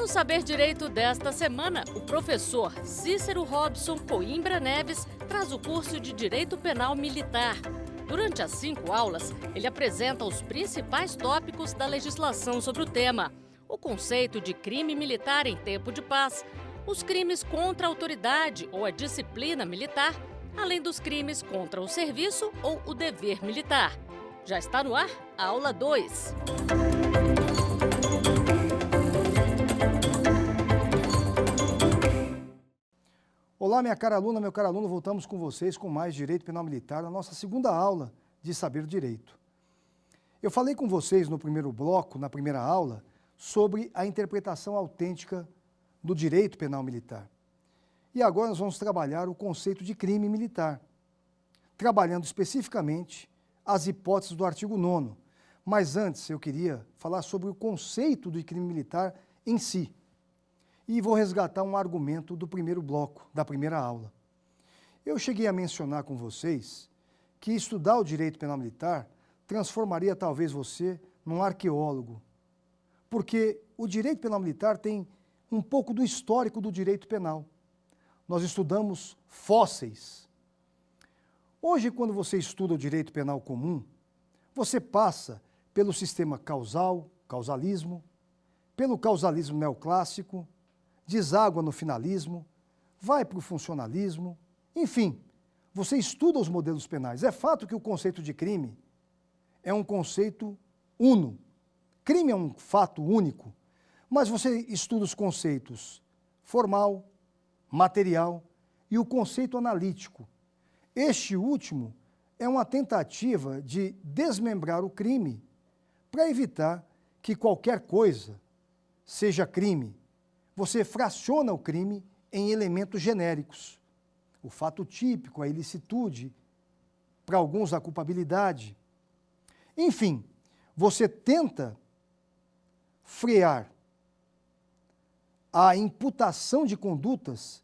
No Saber Direito desta semana, o professor Cícero Robson Coimbra Neves traz o curso de Direito Penal Militar. Durante as 5 aulas, ele apresenta os principais tópicos da legislação sobre o tema: o conceito de crime militar em tempo de paz, os crimes contra a autoridade ou a disciplina militar, além dos crimes contra o serviço ou o dever militar. Já está no ar a aula 2. Olá, minha cara aluna, meu caro aluno, voltamos com vocês com mais Direito Penal Militar, na nossa segunda aula de Saber Direito. Eu falei com vocês no primeiro bloco, na primeira aula, sobre a interpretação autêntica do Direito Penal Militar. E agora nós vamos trabalhar o conceito de crime militar, trabalhando especificamente as hipóteses do artigo 9º. Mas antes eu queria falar sobre o conceito do crime militar em si. E vou resgatar um argumento do primeiro bloco, da primeira aula. Eu cheguei a mencionar com vocês que estudar o direito penal militar transformaria talvez você num arqueólogo, porque o direito penal militar tem um pouco do histórico do direito penal. Nós estudamos fósseis. Hoje, quando você estuda o direito penal comum, você passa pelo sistema causal, causalismo, pelo causalismo neoclássico, deságua no finalismo, vai para o funcionalismo, enfim, você estuda os modelos penais. É fato que o conceito de crime é um conceito uno. Crime é um fato único, mas você estuda os conceitos formal, material e o conceito analítico. Este último é uma tentativa de desmembrar o crime para evitar que qualquer coisa seja crime. Você fraciona o crime em elementos genéricos. O fato típico, a ilicitude, para alguns a culpabilidade. Enfim, você tenta frear a imputação de condutas,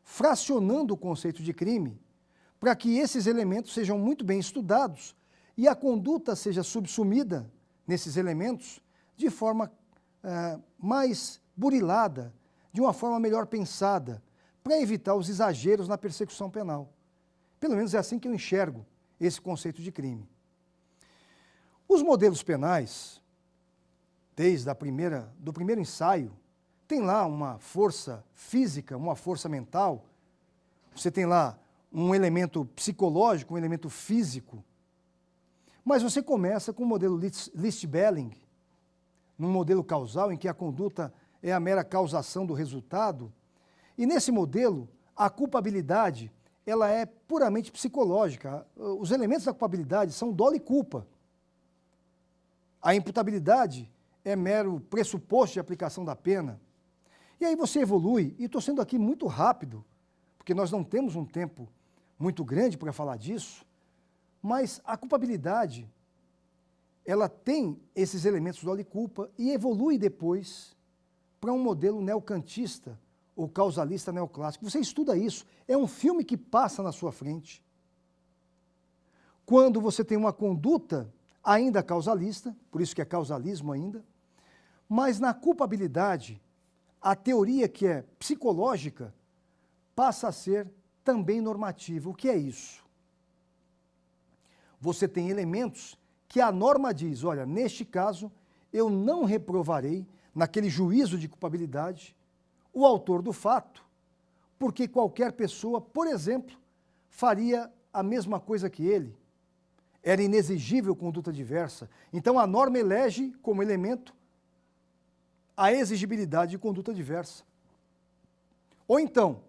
fracionando o conceito de crime, para que esses elementos sejam muito bem estudados e a conduta seja subsumida nesses elementos de forma mais burilada, de uma forma melhor pensada, para evitar os exageros na persecução penal. Pelo menos é assim que eu enxergo esse conceito de crime. Os modelos penais, desde do primeiro ensaio, tem lá uma força física, uma força mental, você tem lá um elemento psicológico, um elemento físico, mas você começa com o modelo List-Belling, num modelo causal em que a conduta é a mera causação do resultado, e nesse modelo a culpabilidade ela é puramente psicológica. Os elementos da culpabilidade são dolo e culpa. A imputabilidade é mero pressuposto de aplicação da pena. E aí você evolui, e estou sendo aqui muito rápido, porque nós não temos um tempo muito grande para falar disso, mas a culpabilidade ela tem esses elementos dolo e culpa e evolui depois para um modelo neocantista ou causalista neoclássico. Você estuda isso, é um filme que passa na sua frente. Quando você tem uma conduta ainda causalista, por isso que é causalismo ainda, mas na culpabilidade, a teoria que é psicológica passa a ser também normativa. O que é isso? Você tem elementos que a norma diz, olha, neste caso, eu não reprovarei, naquele juízo de culpabilidade, o autor do fato, porque qualquer pessoa, por exemplo, faria a mesma coisa que ele. Era inexigível conduta diversa. Então, a norma elege como elemento a exigibilidade de conduta diversa. Ou então,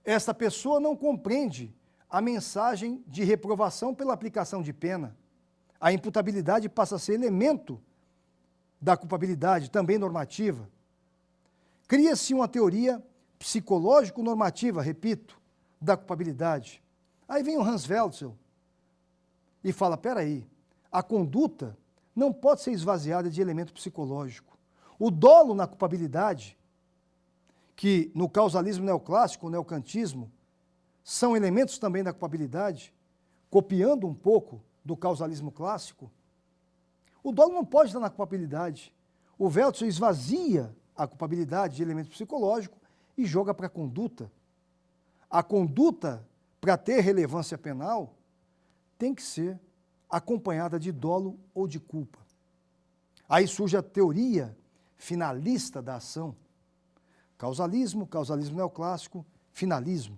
essa pessoa não compreende a mensagem de reprovação pela aplicação de pena. A imputabilidade passa a ser elemento da culpabilidade, também normativa. Cria-se uma teoria psicológico-normativa, repito, da culpabilidade. Aí vem o Hans Welzel e fala, espera aí, a conduta não pode ser esvaziada de elemento psicológico. O dolo na culpabilidade, que no causalismo neoclássico, o neocantismo, são elementos também da culpabilidade, copiando um pouco do causalismo clássico, o dolo não pode estar na culpabilidade. O Welzel esvazia a culpabilidade de elemento psicológico e joga para a conduta. A conduta, para ter relevância penal, tem que ser acompanhada de dolo ou de culpa. Aí surge a teoria finalista da ação. Causalismo, causalismo neoclássico, finalismo.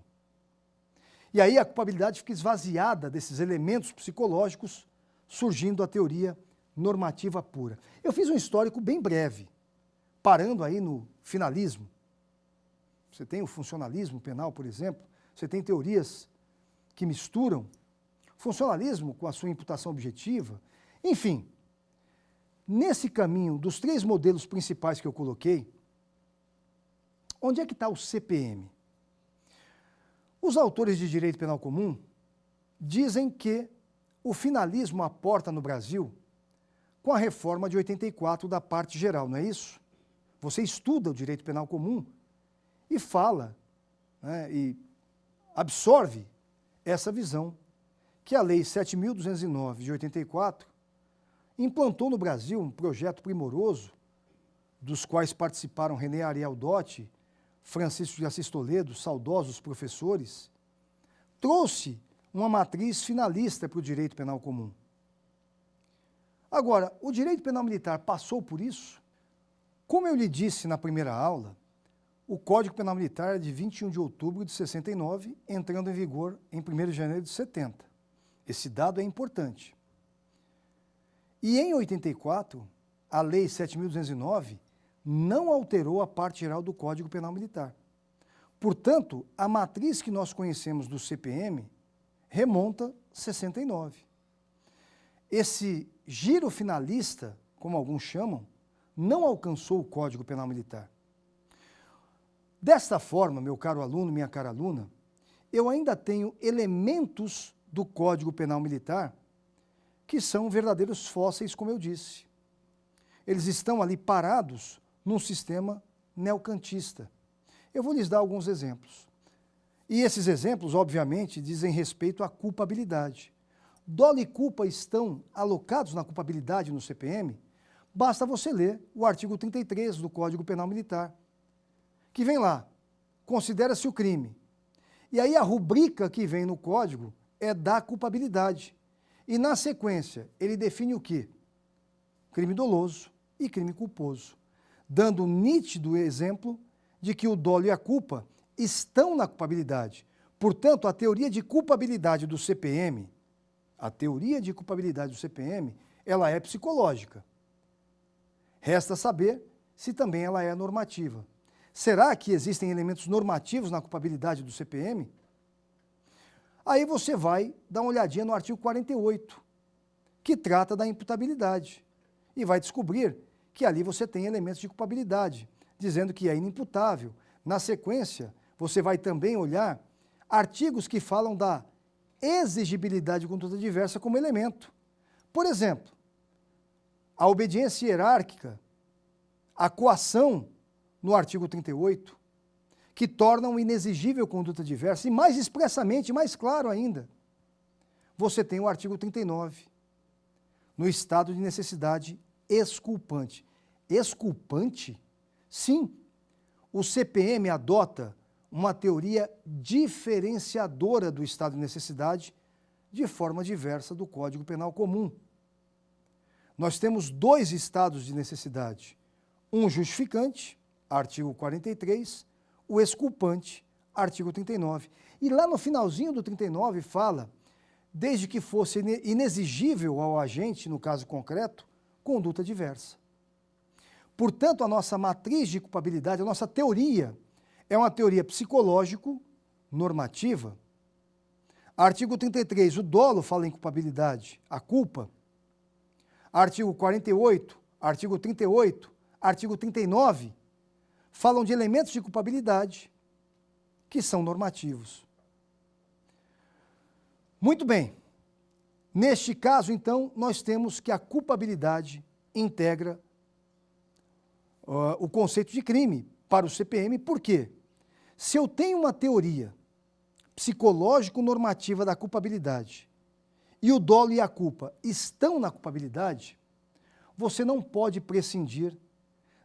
E aí a culpabilidade fica esvaziada desses elementos psicológicos, surgindo a teoria normativa pura. Eu fiz um histórico bem breve, parando aí no finalismo. Você tem o funcionalismo penal, por exemplo, você tem teorias que misturam funcionalismo com a sua imputação objetiva. Enfim, nesse caminho dos 3 modelos principais que eu coloquei, onde é que está o CPM? Os autores de direito penal comum dizem que o finalismo aporta no Brasil com a reforma de 84 da parte geral, não é isso? Você estuda o direito penal comum e fala, né, e absorve essa visão que a Lei 7.209 de 84 implantou no Brasil um projeto primoroso, dos quais participaram René Ariel Dotti, Francisco de Assis Toledo, saudosos professores, trouxe uma matriz finalista para o direito penal comum. Agora, o direito penal militar passou por isso? Como eu lhe disse na primeira aula, o Código Penal Militar é de 21 de outubro de 69, entrando em vigor em 1º de janeiro de 70. Esse dado é importante. E em 84, a Lei 7.209 não alterou a parte geral do Código Penal Militar. Portanto, a matriz que nós conhecemos do CPM remonta a 69. Esse giro finalista, como alguns chamam, não alcançou o Código Penal Militar. Desta forma, meu caro aluno, minha cara aluna, eu ainda tenho elementos do Código Penal Militar que são verdadeiros fósseis, como eu disse. Eles estão ali parados num sistema neocantista. Eu vou lhes dar alguns exemplos. E esses exemplos, obviamente, dizem respeito à culpabilidade. Dolo e culpa estão alocados na culpabilidade no CPM? Basta você ler o artigo 33 do Código Penal Militar, que vem lá, considera-se o crime. E aí a rubrica que vem no Código é da culpabilidade. E na sequência, ele define o quê? Crime doloso e crime culposo, dando um nítido exemplo de que o dolo e a culpa estão na culpabilidade. Portanto, a teoria de culpabilidade do CPM, ela é psicológica. Resta saber se também ela é normativa. Será que existem elementos normativos na culpabilidade do CPM? Aí você vai dar uma olhadinha no artigo 48, que trata da imputabilidade, e vai descobrir que ali você tem elementos de culpabilidade, dizendo que é inimputável. Na sequência, você vai também olhar artigos que falam da exigibilidade de conduta diversa como elemento. Por exemplo, a obediência hierárquica, a coação no artigo 38, que tornam inexigível conduta diversa, e mais expressamente, mais claro ainda, você tem o artigo 39, no estado de necessidade exculpante. Exculpante? Sim, o CPM adota uma teoria diferenciadora do estado de necessidade de forma diversa do Código Penal Comum. Nós temos 2 estados de necessidade, um justificante, artigo 43, o exculpante, artigo 39. E lá no finalzinho do 39 fala, desde que fosse inexigível ao agente, no caso concreto, conduta diversa. Portanto, a nossa matriz de culpabilidade, a nossa teoria, é uma teoria psicológico-normativa. Artigo 33, o dolo fala em culpabilidade, a culpa. Artigo 48, artigo 38, artigo 39, falam de elementos de culpabilidade que são normativos. Muito bem. Neste caso, então, nós temos que a culpabilidade integra o conceito de crime para o CPM. Por quê? Se eu tenho uma teoria psicológico-normativa da culpabilidade e o dolo e a culpa estão na culpabilidade, você não pode prescindir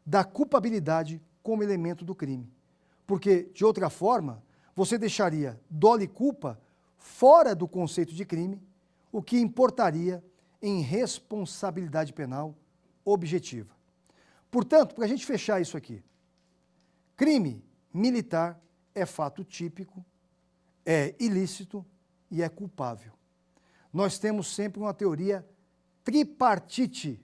da culpabilidade como elemento do crime. Porque, de outra forma, você deixaria dolo e culpa fora do conceito de crime, o que importaria em responsabilidade penal objetiva. Portanto, para a gente fechar isso aqui, crime militar é fato típico, é ilícito e é culpável. Nós temos sempre uma teoria tripartite,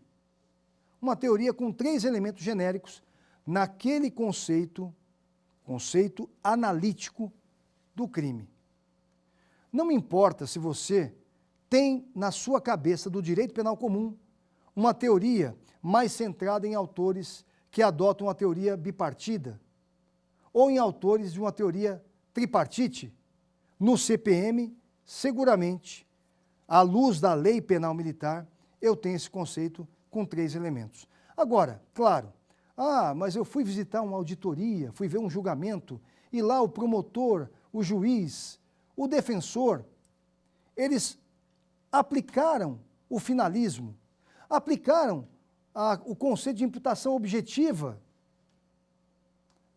uma teoria com 3 elementos genéricos naquele conceito analítico do crime. Não importa se você tem na sua cabeça do direito penal comum uma teoria mais centrada em autores que adotam uma teoria bipartida ou em autores de uma teoria tripartite, no CPM, seguramente, à luz da lei penal militar, eu tenho esse conceito com 3 elementos. Agora, claro, mas eu fui visitar uma auditoria, fui ver um julgamento, e lá o promotor, o juiz, o defensor, eles aplicaram o finalismo, aplicaram o conceito de imputação objetiva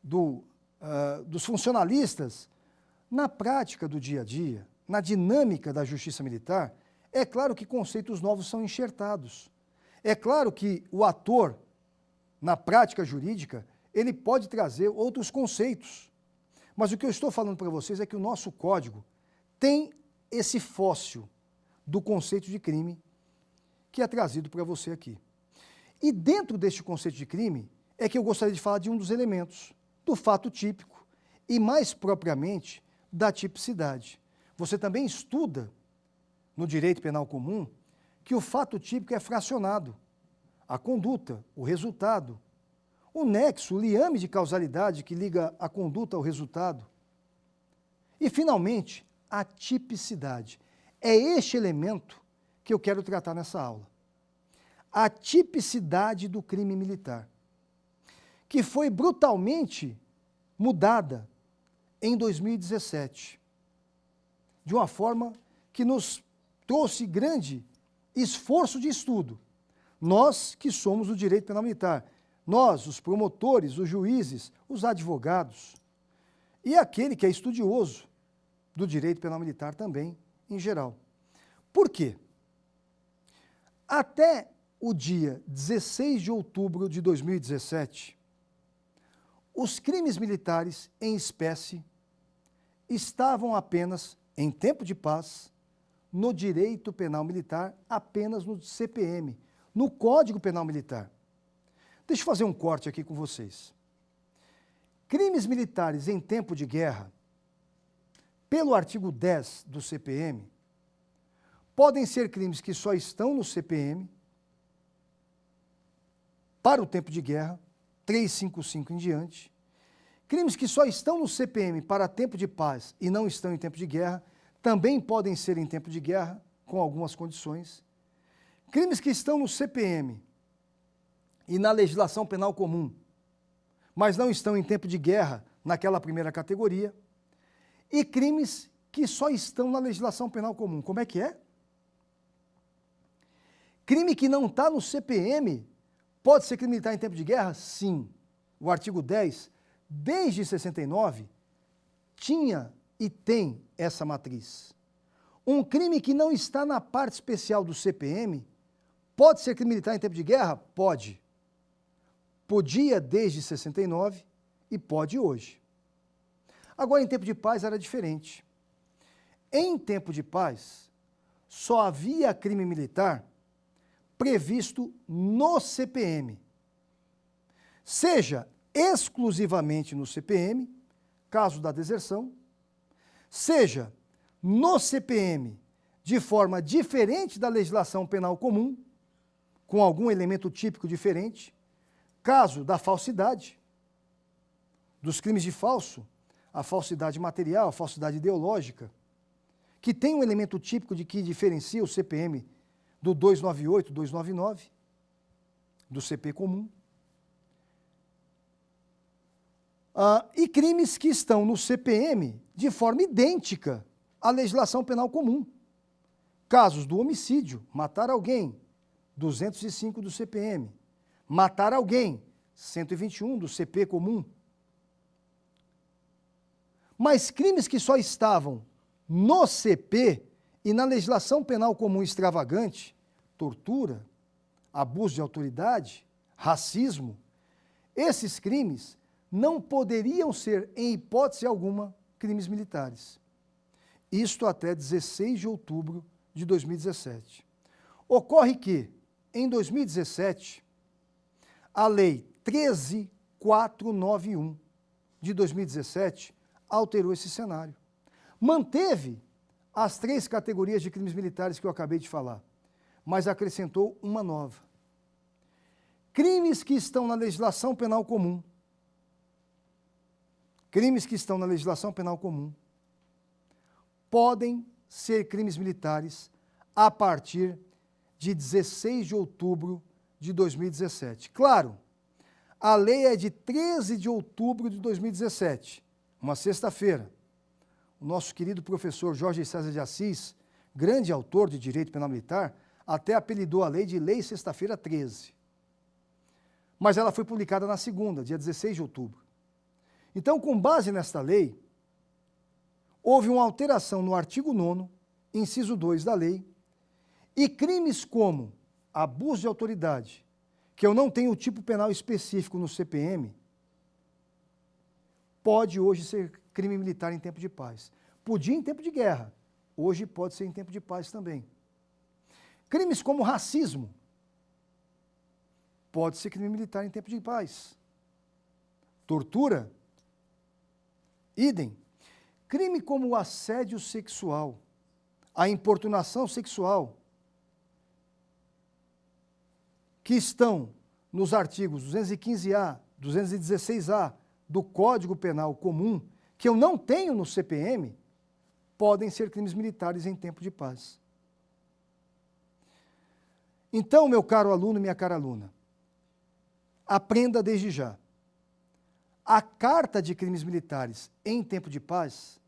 dos funcionalistas na prática do dia a dia, na dinâmica da justiça militar. É claro que conceitos novos são enxertados. É claro que o ator, na prática jurídica, ele pode trazer outros conceitos. Mas o que eu estou falando para vocês é que o nosso código tem esse fóssil do conceito de crime que é trazido para você aqui. E dentro deste conceito de crime é que eu gostaria de falar de um dos elementos, do fato típico e, mais propriamente, da tipicidade. Você também estuda, no direito penal comum, que o fato típico é fracionado. A conduta, o resultado, o nexo, o liame de causalidade que liga a conduta ao resultado. E, finalmente, a tipicidade. É este elemento que eu quero tratar nessa aula. A tipicidade do crime militar, que foi brutalmente mudada em 2017, de uma forma que nos trouxe grande esforço de estudo. Nós que somos o direito penal militar, nós, os promotores, os juízes, os advogados, e aquele que é estudioso do direito penal militar também, em geral. Por quê? Até o dia 16 de outubro de 2017, os crimes militares em espécie estavam apenas, em tempo de paz, no direito penal militar, apenas no CPM, no Código Penal Militar. Deixa eu fazer um corte aqui com vocês. Crimes militares em tempo de guerra, pelo artigo 10 do CPM, podem ser crimes que só estão no CPM para o tempo de guerra, 355 em diante. Crimes que só estão no CPM para tempo de paz e não estão em tempo de guerra, também podem ser em tempo de guerra, com algumas condições. Crimes que estão no CPM e na legislação penal comum, mas não estão em tempo de guerra naquela primeira categoria. E crimes que só estão na legislação penal comum. Como é que é? Crime que não está no CPM pode ser crime militar em tempo de guerra? Sim. O artigo 10, desde 69, tinha e tem essa matriz. Um crime que não está na parte especial do CPM pode ser crime militar em tempo de guerra? Pode. Podia desde 69 e pode hoje. Agora, em tempo de paz era diferente. Em tempo de paz, só havia crime militar previsto no CPM. Seja exclusivamente no CPM, caso da deserção, seja no CPM de forma diferente da legislação penal comum, com algum elemento típico diferente, caso da falsidade, dos crimes de falso, a falsidade material, a falsidade ideológica, que tem um elemento típico de que diferencia o CPM do 298, 299, do CP comum. E crimes que estão no CPM de forma idêntica à legislação penal comum. Casos do homicídio, matar alguém, 205 do CPM. Matar alguém, 121 do CP comum. Mas crimes que só estavam no CP e na legislação penal comum extravagante, tortura, abuso de autoridade, racismo, esses crimes não poderiam ser, em hipótese alguma, crimes militares. Isto até 16 de outubro de 2017. Ocorre que, em 2017, a Lei 13.491 de 2017 alterou esse cenário. Manteve as 3 categorias de crimes militares que eu acabei de falar, mas acrescentou uma nova. Crimes que estão na legislação penal comum. Crimes que estão na legislação penal comum podem ser crimes militares a partir de 16 de outubro de 2017. Claro, a lei é de 13 de outubro de 2017, uma sexta-feira. O nosso querido professor Jorge César de Assis, grande autor de Direito Penal Militar, até apelidou a lei de Lei Sexta-feira 13. Mas ela foi publicada na segunda, dia 16 de outubro. Então, com base nesta lei, houve uma alteração no artigo 9º, inciso 2 da lei, e crimes como abuso de autoridade, que eu não tenho o tipo penal específico no CPM, pode hoje ser crime militar em tempo de paz. Podia em tempo de guerra, hoje pode ser em tempo de paz também. Crimes como racismo, pode ser crime militar em tempo de paz. Tortura, idem. Crime como o assédio sexual, a importunação sexual, que estão nos artigos 215-A, 216-A do Código Penal Comum, que eu não tenho no CPM, podem ser crimes militares em tempo de paz. Então, meu caro aluno e minha cara aluna, aprenda desde já. A Carta de Crimes Militares em tempo de paz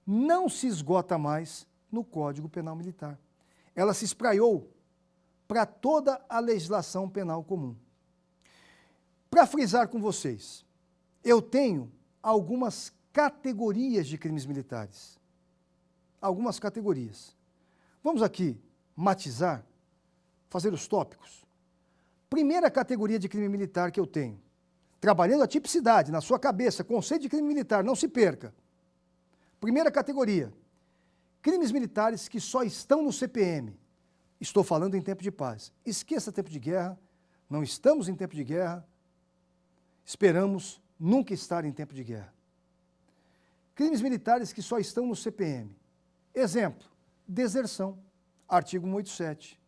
não se esgota mais no Código Penal Militar. Ela se espraiou para toda a legislação penal comum. Para frisar com vocês, eu tenho algumas categorias de crimes militares. Algumas categorias. Vamos aqui matizar, fazer os tópicos. Primeira categoria de crime militar que eu tenho, trabalhando a tipicidade na sua cabeça, conceito de crime militar, não se perca. Primeira categoria, crimes militares que só estão no CPM. Estou falando em tempo de paz. Esqueça tempo de guerra, não estamos em tempo de guerra, esperamos nunca estar em tempo de guerra. Crimes militares que só estão no CPM. Exemplo, deserção, artigo 187.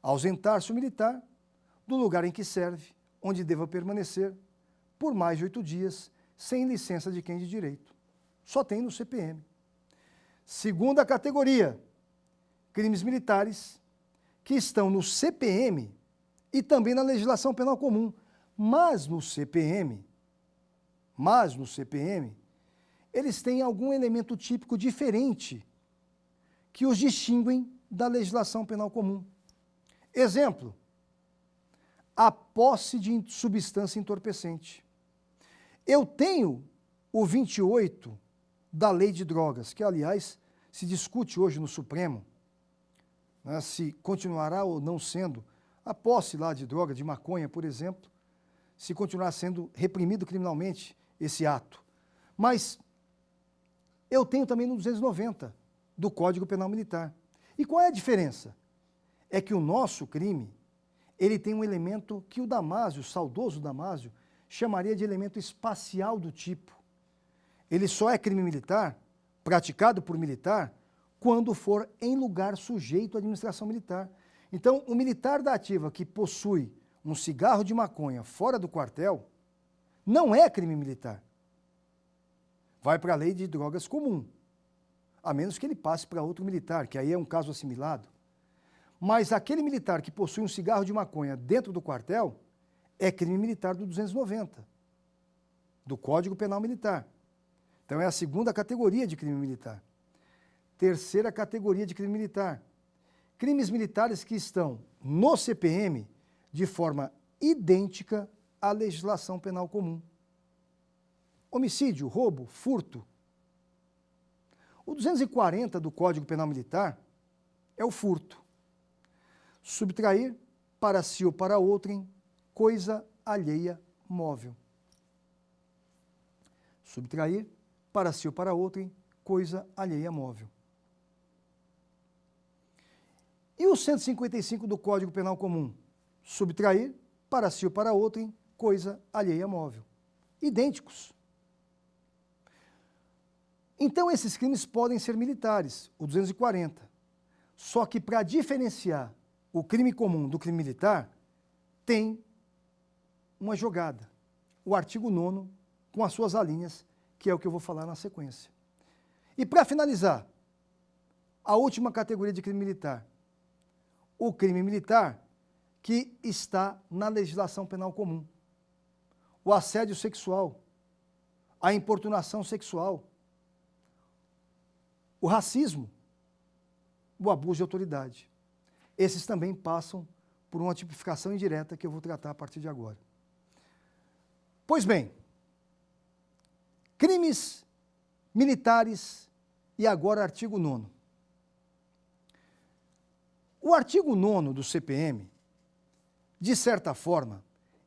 Ausentar-se o militar do lugar em que serve, onde deva permanecer, por mais de 8 dias, sem licença de quem de direito. Só tem no CPM. Segunda categoria, crimes militares que estão no CPM e também na legislação penal comum, mas no CPM, eles têm algum elemento típico diferente que os distinguem da legislação penal comum. Exemplo, a posse de substância entorpecente. Eu tenho o 28 da Lei de Drogas, que, aliás, se discute hoje no Supremo, né, se continuará ou não sendo a posse lá de droga, de maconha, por exemplo, se continuar sendo reprimido criminalmente esse ato. Mas eu tenho também no 290 do Código Penal Militar. E qual é a diferença? É que o nosso crime, ele tem um elemento que o Damásio, o saudoso Damásio, chamaria de elemento espacial do tipo. Ele só é crime militar, praticado por militar, quando for em lugar sujeito à administração militar. Então, o militar da ativa que possui um cigarro de maconha fora do quartel, não é crime militar. Vai para a lei de drogas comum, a menos que ele passe para outro militar, que aí é um caso assimilado. Mas aquele militar que possui um cigarro de maconha dentro do quartel é crime militar do 290, do Código Penal Militar. Então é a segunda categoria de crime militar. Terceira categoria de crime militar. Crimes militares que estão no CPM de forma idêntica a legislação penal comum. Homicídio, roubo, furto. O 240 do Código Penal Militar é o furto. Subtrair para si ou para outrem coisa alheia móvel. Subtrair para si ou para outrem coisa alheia móvel. E o 155 do Código Penal Comum? Subtrair para si ou para outrem coisa alheia móvel. Idênticos. Então, esses crimes podem ser militares, o 240. Só que, para diferenciar o crime comum do crime militar, tem uma jogada. O artigo 9º, com as suas alíneas, que é o que eu vou falar na sequência. E, para finalizar, a última categoria de crime militar. O crime militar que está na legislação penal comum. O assédio sexual, a importunação sexual, o racismo, o abuso de autoridade. Esses também passam por uma tipificação indireta que eu vou tratar a partir de agora. Pois bem, crimes militares e agora artigo 9º. O artigo 9º do CPM, de certa forma,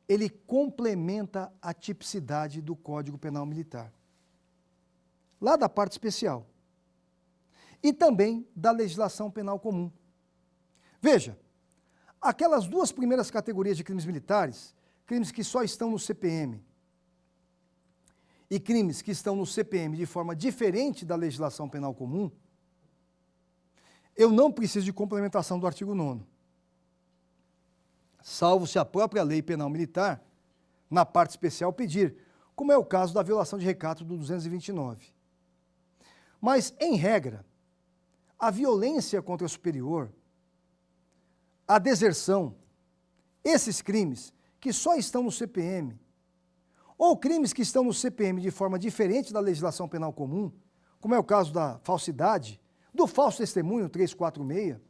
ele complementa a tipicidade do Código Penal Militar, lá da parte especial, e também da legislação penal comum. Veja, aquelas duas primeiras categorias de crimes militares, crimes que só estão no CPM e crimes que estão no CPM de forma diferente da legislação penal comum, eu não preciso de complementação do artigo 9º, salvo se a própria lei penal militar, na parte especial, pedir, como é o caso da violação de recato do 229. Mas, em regra, a violência contra o superior, a deserção, esses crimes que só estão no CPM, ou crimes que estão no CPM de forma diferente da legislação penal comum, como é o caso da falsidade, do falso testemunho 346,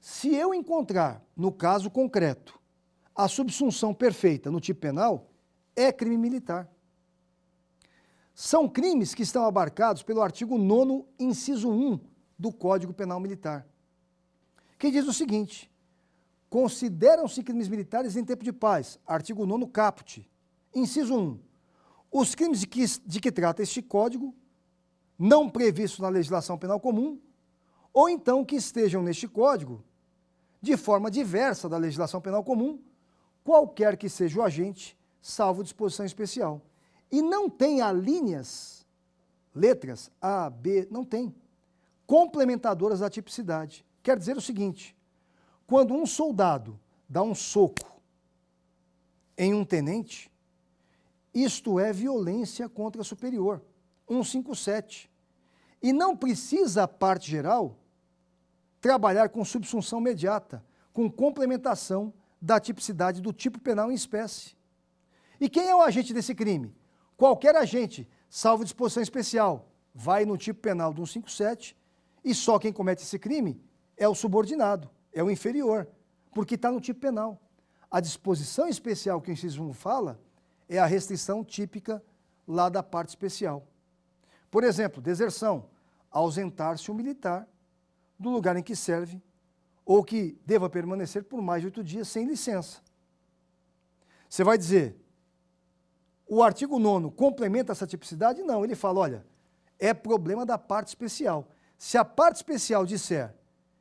se eu encontrar, no caso concreto, a subsunção perfeita no tipo penal, é crime militar. São crimes que estão abarcados pelo artigo 9º, inciso 1 do Código Penal Militar, que diz o seguinte: consideram-se crimes militares em tempo de paz, artigo 9º caput, inciso 1, os crimes de que trata este Código, não previstos na legislação penal comum, ou então que estejam neste Código, de forma diversa da legislação penal comum, qualquer que seja o agente, salvo disposição especial. E não tem alíneas, letras A, B, não tem, complementadoras da tipicidade. Quer dizer o seguinte: quando um soldado dá um soco em um tenente, isto é violência contra superior, 157. E não precisa a parte geral trabalhar com subsunção imediata, com complementação da tipicidade do tipo penal em espécie. E quem é o agente desse crime? Qualquer agente, salvo disposição especial, vai no tipo penal do 157 e só quem comete esse crime é o subordinado, é o inferior, porque está no tipo penal. A disposição especial que o inciso 1 fala é a restrição típica lá da parte especial. Por exemplo, deserção, ausentar-se um militar do lugar em que serve ou que deva permanecer por mais de 8 dias sem licença. Você vai dizer, o artigo 9º complementa essa tipicidade? Não, ele fala, olha, é problema da parte especial. Se a parte especial disser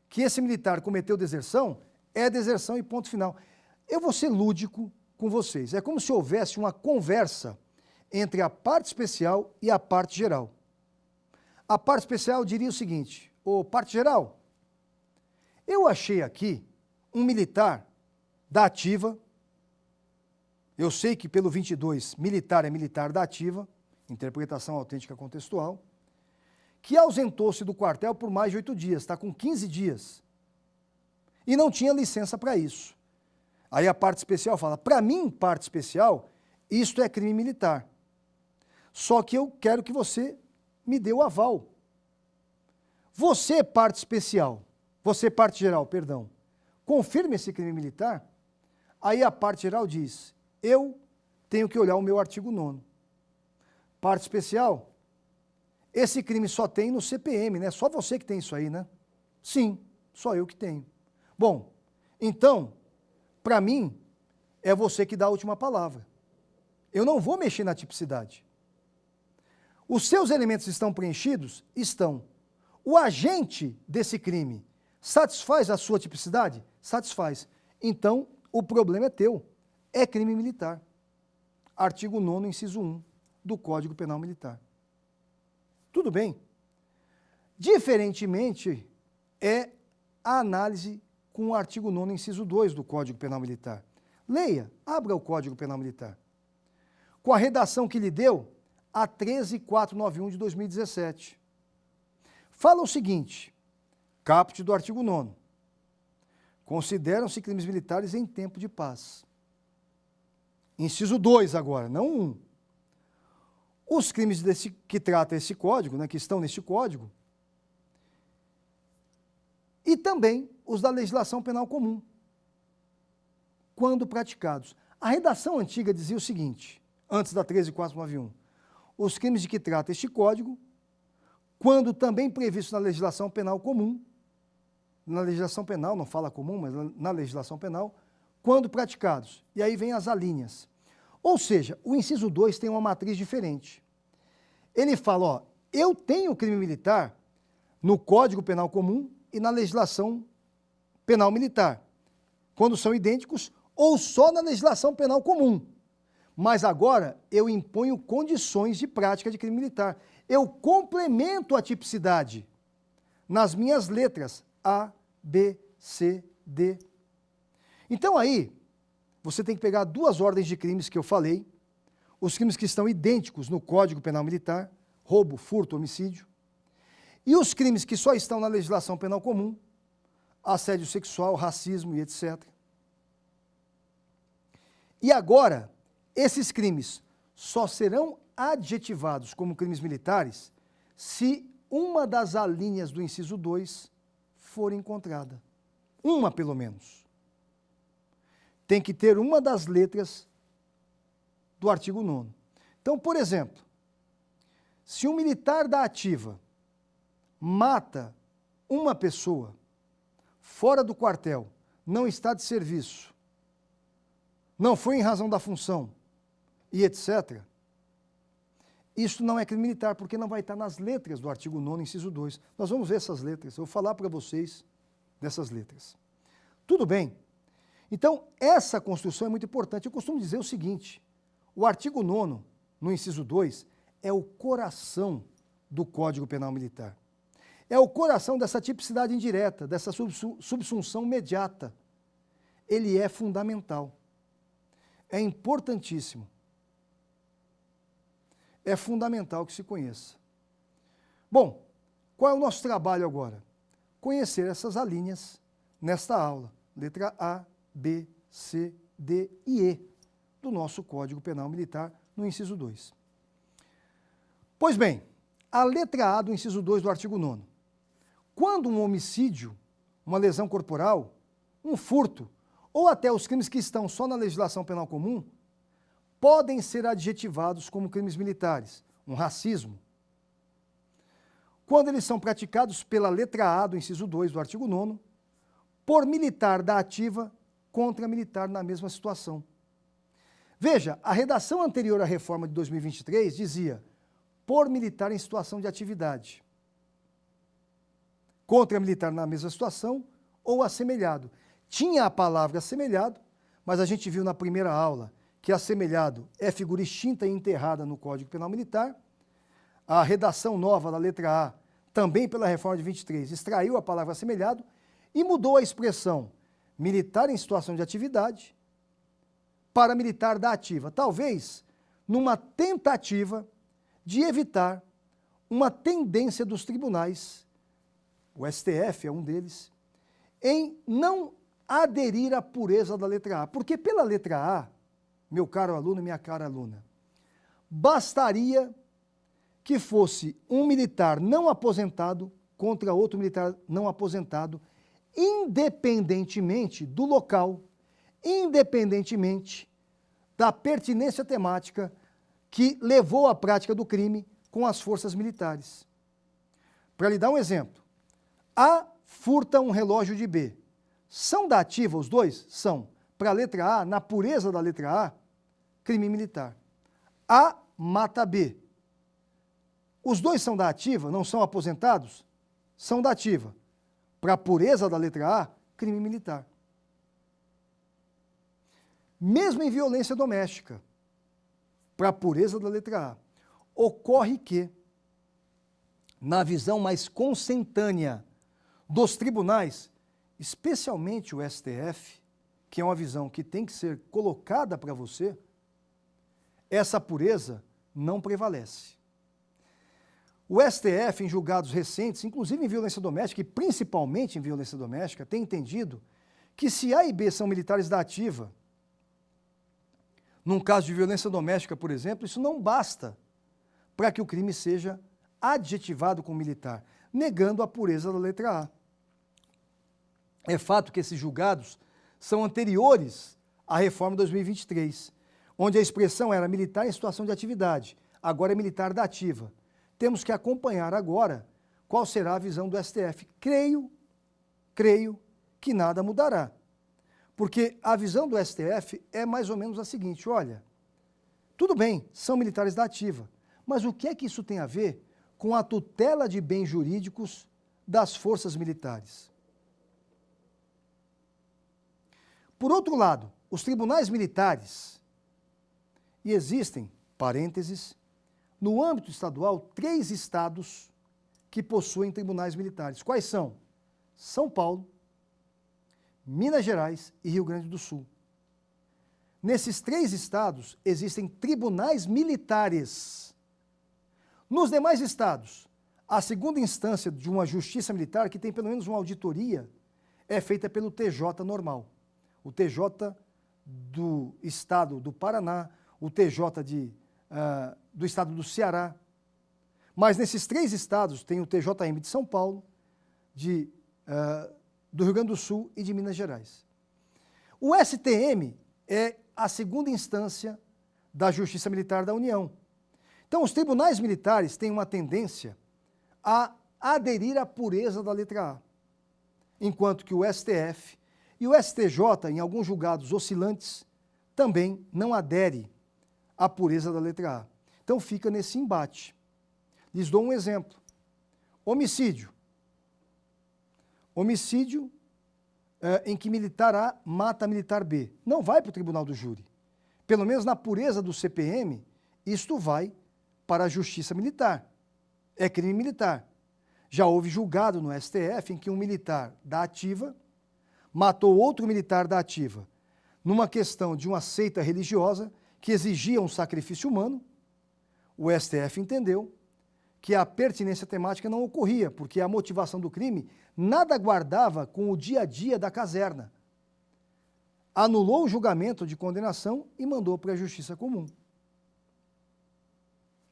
que esse militar cometeu deserção, é deserção e ponto final. Eu vou ser lúdico com vocês. É como se houvesse uma conversa entre a parte especial e a parte geral. A parte especial diria o seguinte: ô, parte geral, eu achei aqui um militar da ativa, eu sei que pelo 22, militar é militar da ativa, interpretação autêntica contextual, que ausentou-se do quartel por mais de 8 dias, está com 15 dias, e não tinha licença para isso. Aí a parte especial fala, para mim, parte especial, isto é crime militar. Só que eu quero que você me dê o aval. Você, parte especial, você, parte geral, perdão, confirma esse crime militar? Aí a parte geral diz, eu tenho que olhar o meu artigo 9º. Parte especial, esse crime só tem no CPM, né? Só você que tem isso aí, né? Sim, só eu que tenho. Bom, então, para mim, é você que dá a última palavra. Eu não vou mexer na tipicidade. Os seus elementos estão preenchidos? Estão. O agente desse crime satisfaz a sua tipicidade? Satisfaz. Então, o problema é teu. É crime militar. Artigo 9º, inciso 1 do Código Penal Militar. Tudo bem? Diferentemente, é a análise com o artigo 9º, inciso 2 do Código Penal Militar. Leia, abra o Código Penal Militar. Com a redação que lhe deu, a 13.491 de 2017. Fala o seguinte, caput do artigo 9º. Consideram-se crimes militares em tempo de paz. Inciso 2 agora, não 1. Os crimes que trata esse código, né, que estão neste código, e também os da legislação penal comum, quando praticados. A redação antiga dizia o seguinte, antes da 13.491, os crimes de que trata este código, quando também previstos na legislação penal comum, na legislação penal, não fala comum, mas na legislação penal, quando praticados. E aí vem as alíneas. Ou seja, o inciso 2 tem uma matriz diferente. Ele fala, ó, eu tenho crime militar no Código Penal Comum e na legislação penal militar, quando são idênticos, ou só na legislação penal comum. Mas agora eu imponho condições de prática de crime militar. Eu complemento a tipicidade nas minhas letras A, B, C, D. Então aí, você tem que pegar 2 ordens de crimes que eu falei, os crimes que estão idênticos no Código Penal Militar, roubo, furto, homicídio, e os crimes que só estão na legislação penal comum, assédio sexual, racismo e etc. E agora, esses crimes só serão adjetivados como crimes militares se uma das alíneas do inciso 2 for encontrada. Uma, pelo menos. Tem que ter uma das letras do artigo 9º. Então, por exemplo, se um militar da ativa mata uma pessoa fora do quartel, não está de serviço, não foi em razão da função e etc., isso não é crime militar, porque não vai estar nas letras do artigo 9º, inciso 2. Nós vamos ver essas letras, eu vou falar para vocês dessas letras. Tudo bem? Então, essa construção é muito importante. Eu costumo dizer o seguinte, o artigo 9º, no inciso 2, é o coração do Código Penal Militar. É o coração dessa tipicidade indireta, dessa subsunção imediata. Ele é fundamental. É importantíssimo. É fundamental que se conheça. Bom, qual é o nosso trabalho agora? Conhecer essas alíneas nesta aula. Letra A, B, C, D e E do nosso Código Penal Militar, no inciso 2. Pois bem, a letra A do inciso 2 do artigo 9º. Quando um homicídio, uma lesão corporal, um furto, ou até os crimes que estão só na legislação penal comum, podem ser adjetivados como crimes militares, um racismo, quando eles são praticados pela letra A do inciso 2 do artigo 9º, por militar da ativa contra militar na mesma situação. Veja, a redação anterior à reforma de 2023 dizia por militar em situação de atividade, contra militar na mesma situação ou assemelhado. Tinha a palavra assemelhado, mas a gente viu na primeira aula que assemelhado é figura extinta e enterrada no Código Penal Militar. A redação nova da letra A, também pela reforma de 23, extraiu a palavra assemelhado e mudou a expressão militar em situação de atividade para militar da ativa. Talvez numa tentativa de evitar uma tendência dos tribunais, o STF é um deles, em não aderir à pureza da letra A. Porque pela letra A, meu caro aluno e minha cara aluna, bastaria que fosse um militar não aposentado contra outro militar não aposentado, independentemente do local, independentemente da pertinência temática que levou à prática do crime com as forças militares. Para lhe dar um exemplo, A furta um relógio de B. São da ativa os dois? São. Para a letra A, na pureza da letra A, crime militar. A mata B. Os dois são da ativa, não são aposentados? São da ativa. Para a pureza da letra A, crime militar. Mesmo em violência doméstica, para a pureza da letra A, ocorre que, na visão mais consentânea dos tribunais, especialmente o STF, que é uma visão que tem que ser colocada para você, essa pureza não prevalece. O STF, em julgados recentes, inclusive em violência doméstica e principalmente em violência doméstica, tem entendido que se A e B são militares da ativa, num caso de violência doméstica, por exemplo, isso não basta para que o crime seja adjetivado como militar, negando a pureza da letra A. É fato que esses julgados são anteriores à reforma de 2023, onde a expressão era militar em situação de atividade, agora é militar da ativa. Temos que acompanhar agora qual será a visão do STF. Creio que nada mudará. Porque a visão do STF é mais ou menos a seguinte, olha, tudo bem, são militares da ativa, mas o que é que isso tem a ver com a tutela de bens jurídicos das forças militares? Por outro lado, os tribunais militares, e existem, parênteses, no âmbito estadual, 3 estados que possuem tribunais militares. Quais são? São Paulo, Minas Gerais e Rio Grande do Sul. Nesses 3 estados existem tribunais militares. Nos demais estados, a segunda instância de uma justiça militar, que tem pelo menos uma auditoria, é feita pelo TJ normal. O TJ do estado do Paraná, o TJ do estado do Ceará. Mas nesses 3 estados tem o TJM de São Paulo, do Rio Grande do Sul e de Minas Gerais. O STM é a segunda instância da Justiça Militar da União. Então, os tribunais militares têm uma tendência a aderir à pureza da letra A, enquanto que o STF e o STJ, em alguns julgados oscilantes, também não adere à pureza da letra A. Então, fica nesse embate. Lhes dou um exemplo. Homicídio. Homicídio em que militar A mata militar B. Não vai para o tribunal do júri. Pelo menos na pureza do CPM, isto vai para a justiça militar. É crime militar. Já houve julgado no STF em que um militar da ativa matou outro militar da ativa numa questão de uma seita religiosa que exigia um sacrifício humano. O STF entendeu que a pertinência temática não ocorria, porque a motivação do crime nada guardava com o dia a dia da caserna. Anulou o julgamento de condenação e mandou para a justiça comum.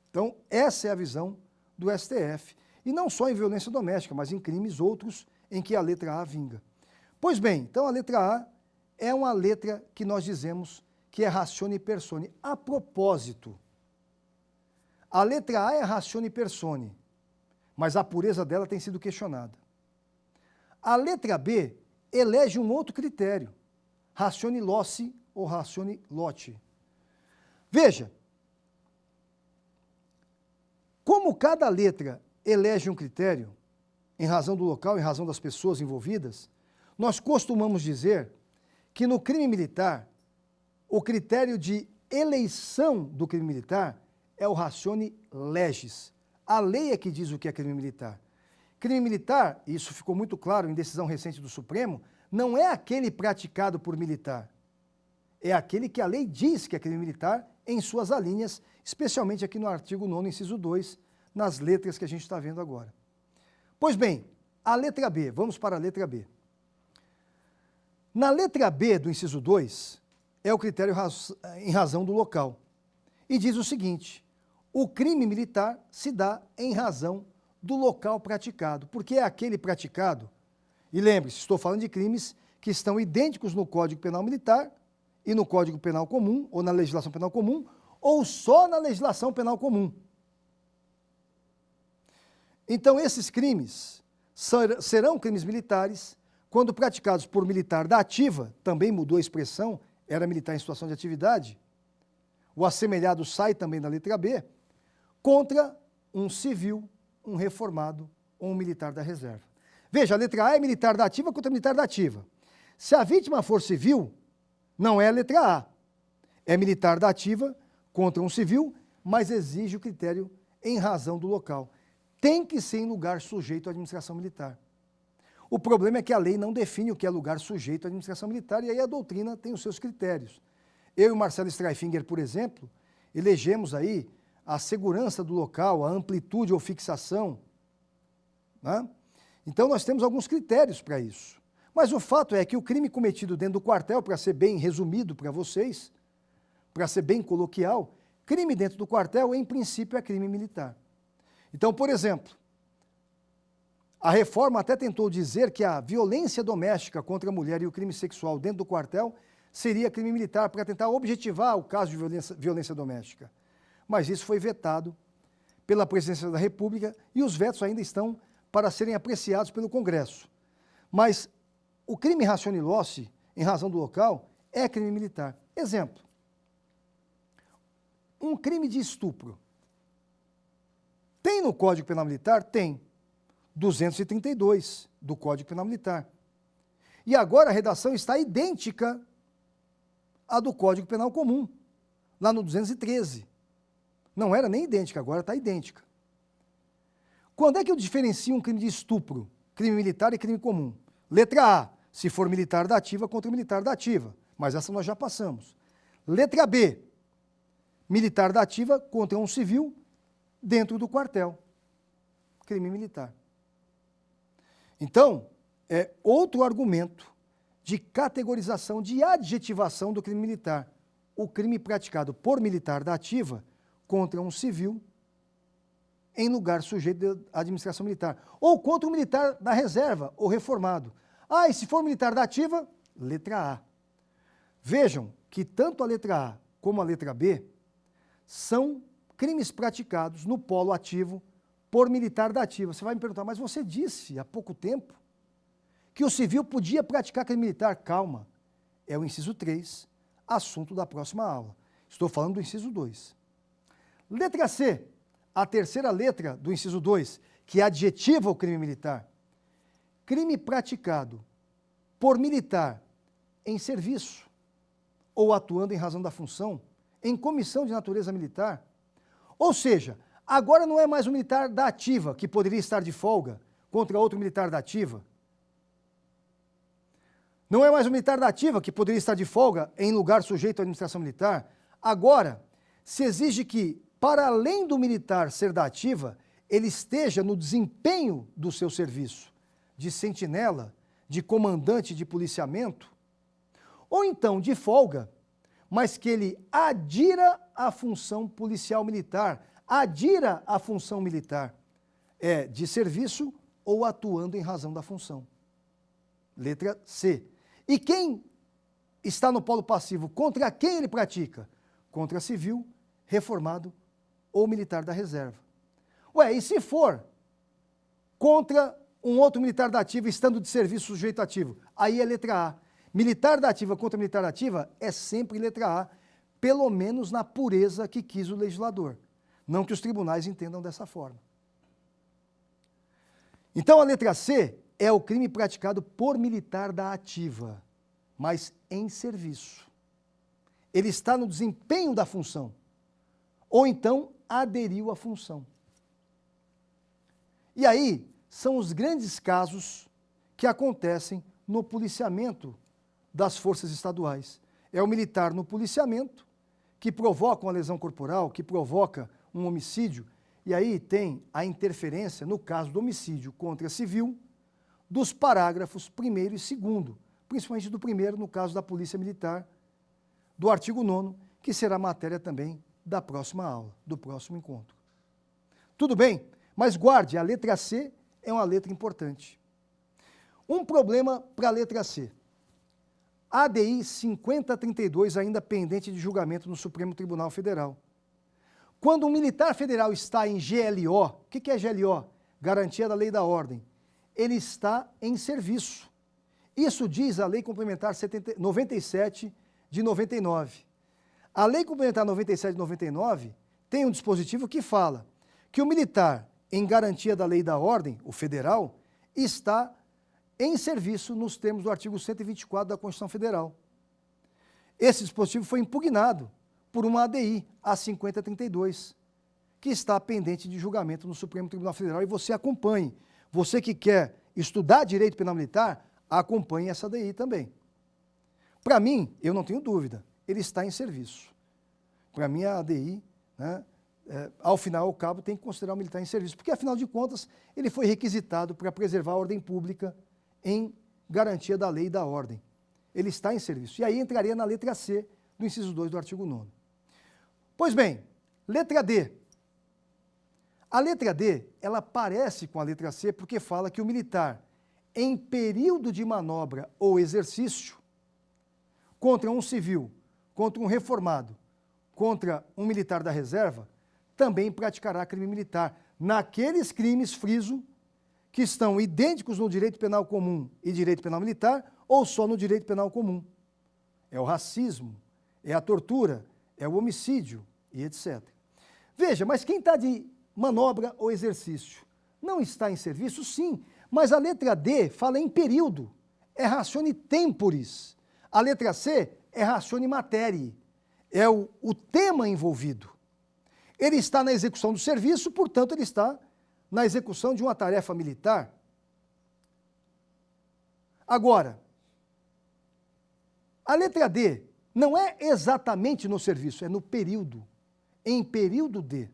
Então, essa é a visão do STF. E não só em violência doméstica, mas em crimes outros em que a letra A vinga. Pois bem, então a letra A é uma letra que nós dizemos que é ratione persone. A propósito, a letra A é ratione persone, mas a pureza dela tem sido questionada. A letra B elege um outro critério, ratione loci ou ratione loci. Veja, como cada letra elege um critério, em razão do local, em razão das pessoas envolvidas, nós costumamos dizer que no crime militar, o critério de eleição do crime militar é o ratione legis. A lei é que diz o que é crime militar. Crime militar, e isso ficou muito claro em decisão recente do Supremo, não é aquele praticado por militar. É aquele que a lei diz que é crime militar em suas alíneas, especialmente aqui no artigo 9º, inciso 2, nas letras que a gente está vendo agora. Pois bem, a letra B, vamos para a letra B. Na letra B do inciso 2, é o critério em razão do local. E diz o seguinte: o crime militar se dá em razão do local praticado, porque é aquele praticado, e lembre-se, estou falando de crimes que estão idênticos no Código Penal Militar e no Código Penal Comum, ou na legislação penal comum, ou só na legislação penal comum. Então, esses crimes serão crimes militares quando praticados por militar da ativa, também mudou a expressão, era militar em situação de atividade, o assemelhado sai também da letra B, contra um civil, um reformado ou um militar da reserva. Veja, a letra A é militar da ativa contra militar da ativa. Se a vítima for civil, não é a letra A. É militar da ativa contra um civil, mas exige o critério em razão do local. Tem que ser em lugar sujeito à administração militar. O problema é que a lei não define o que é lugar sujeito à administração militar, e aí a doutrina tem os seus critérios. Eu e o Marcelo Streifinger, por exemplo, elegemos aí a segurança do local, a amplitude ou fixação, né? Então nós temos alguns critérios para isso. Mas o fato é que o crime cometido dentro do quartel, para ser bem resumido para vocês, para ser bem coloquial, crime dentro do quartel, em princípio, é crime militar. Então, por exemplo, a reforma até tentou dizer que a violência doméstica contra a mulher e o crime sexual dentro do quartel seria crime militar, para tentar objetivar o caso de violência doméstica. Mas isso foi vetado pela Presidência da República e os vetos ainda estão para serem apreciados pelo Congresso. Mas o crime rationilóci, em razão do local, é crime militar. Exemplo, um crime de estupro. Tem no Código Penal Militar? Tem. 232 do Código Penal Militar. E agora a redação está idêntica à do Código Penal Comum, lá no 213. Não era nem idêntica, agora está idêntica. Quando é que eu diferencio um crime de estupro, crime militar e crime comum? Letra A, se for militar da ativa contra militar da ativa, mas essa nós já passamos. Letra B, militar da ativa contra um civil dentro do quartel, crime militar. Então, é outro argumento de categorização, de adjetivação do crime militar. O crime praticado por militar da ativa contra um civil em lugar sujeito à administração militar. Ou contra um militar da reserva, ou reformado. Ah, e se for militar da ativa, letra A. Vejam que tanto a letra A como a letra B são crimes praticados no polo ativo por militar da ativa. Você vai me perguntar, mas você disse há pouco tempo que o civil podia praticar crime militar. Calma, é o inciso 3, assunto da próxima aula. Estou falando do inciso 2. Letra C, a terceira letra do inciso 2, que adjetiva o crime militar. Crime praticado por militar em serviço ou atuando em razão da função, em comissão de natureza militar. Ou seja, agora não é mais um militar da ativa que poderia estar de folga contra outro militar da ativa. Não é mais um militar da ativa que poderia estar de folga em lugar sujeito à administração militar. Agora, se exige que, para além do militar ser da ativa, ele esteja no desempenho do seu serviço, de sentinela, de comandante de policiamento, ou então de folga, mas que ele adira à função policial militar, adira à função militar, de serviço ou atuando em razão da função. Letra C. E quem está no polo passivo, contra quem ele pratica? Contra civil, reformado ou militar da reserva. Ué, e se for contra um outro militar da ativa estando de serviço sujeito ativo? Aí é letra A. Militar da ativa contra militar da ativa é sempre letra A, pelo menos na pureza que quis o legislador. Não que os tribunais entendam dessa forma. Então a letra C é o crime praticado por militar da ativa, mas em serviço. Ele está no desempenho da função, ou então aderiu à função. E aí são os grandes casos que acontecem no policiamento das forças estaduais. É o militar no policiamento que provoca uma lesão corporal, que provoca um homicídio, e aí tem a interferência, no caso do homicídio contra civil, dos parágrafos 1º e 2º, principalmente do 1º, no caso da Polícia Militar, do artigo 9º, que será matéria também da próxima aula, do próximo encontro. Tudo bem? Mas guarde, a letra C é uma letra importante. Um problema para a letra C. ADI 5032 ainda pendente de julgamento no Supremo Tribunal Federal. Quando um militar federal está em GLO, o que é GLO? Garantia da Lei e da Ordem. Ele está em serviço. Isso diz a Lei Complementar 97 de 99. A Lei Complementar 97 de 99 tem um dispositivo que fala que o militar em garantia da Lei e da Ordem, o federal, está em serviço nos termos do artigo 124 da Constituição Federal. Esse dispositivo foi impugnado por uma ADI, a 5032, que está pendente de julgamento no Supremo Tribunal Federal, e você acompanhe. Você que quer estudar direito penal militar, acompanhe essa ADI também. Para mim, eu não tenho dúvida, ele está em serviço. Para mim, a ADI, né, ao final e ao cabo, tem que considerar o militar em serviço, porque, afinal de contas, ele foi requisitado para preservar a ordem pública em garantia da lei e da ordem. Ele está em serviço. E aí entraria na letra C do inciso 2 do artigo 9º. Pois bem, letra D. A letra D, ela parece com a letra C porque fala que o militar, em período de manobra ou exercício, contra um civil, contra um reformado, contra um militar da reserva, também praticará crime militar. Naqueles crimes, friso, que estão idênticos no direito penal comum e direito penal militar, ou só no direito penal comum. É o racismo, é a tortura, é o homicídio e etc. Veja, mas quem está de manobra ou exercício não está em serviço? Sim, mas a letra D fala em período, é ratione temporis. A letra C é ratione materiae, é o tema envolvido. Ele está na execução do serviço, portanto, ele está na execução de uma tarefa militar. Agora, a letra D não é exatamente no serviço, é no período, em período D.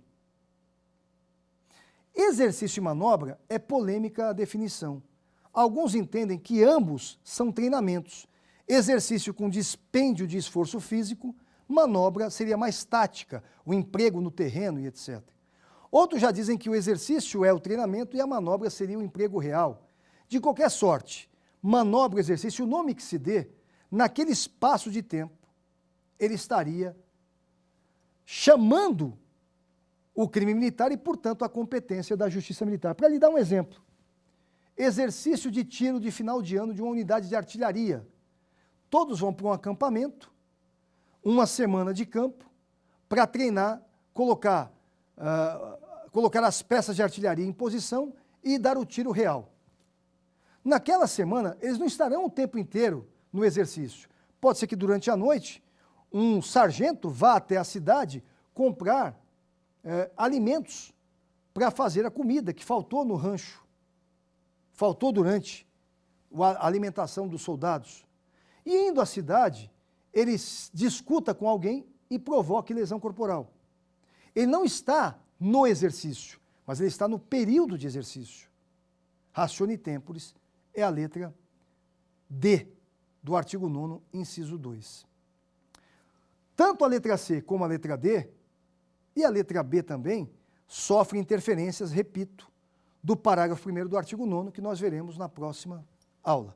Exercício e manobra é polêmica a definição. Alguns entendem que ambos são treinamentos. Exercício com dispêndio de esforço físico, manobra seria mais tática, o emprego no terreno e etc. Outros já dizem que o exercício é o treinamento e a manobra seria o emprego real. De qualquer sorte, manobra e exercício, o nome que se dê, naquele espaço de tempo, ele estaria chamando o crime militar e, portanto, a competência da justiça militar. Para lhe dar um exemplo, exercício de tiro de final de ano de uma unidade de artilharia. Todos vão para um acampamento, uma semana de campo, para treinar, colocar as peças de artilharia em posição e dar o tiro real. Naquela semana, eles não estarão o tempo inteiro no exercício. Pode ser que durante a noite, um sargento vá até a cidade comprar alimentos para fazer a comida que faltou no rancho, faltou durante a alimentação dos soldados. E indo à cidade, ele discuta com alguém e provoca lesão corporal. Ele não está no exercício, mas ele está no período de exercício. Ratione temporis é a letra D do artigo 9º, inciso 2. Tanto a letra C como a letra D, e a letra B também, sofrem interferências, repito, do parágrafo 1º do artigo 9º, que nós veremos na próxima aula.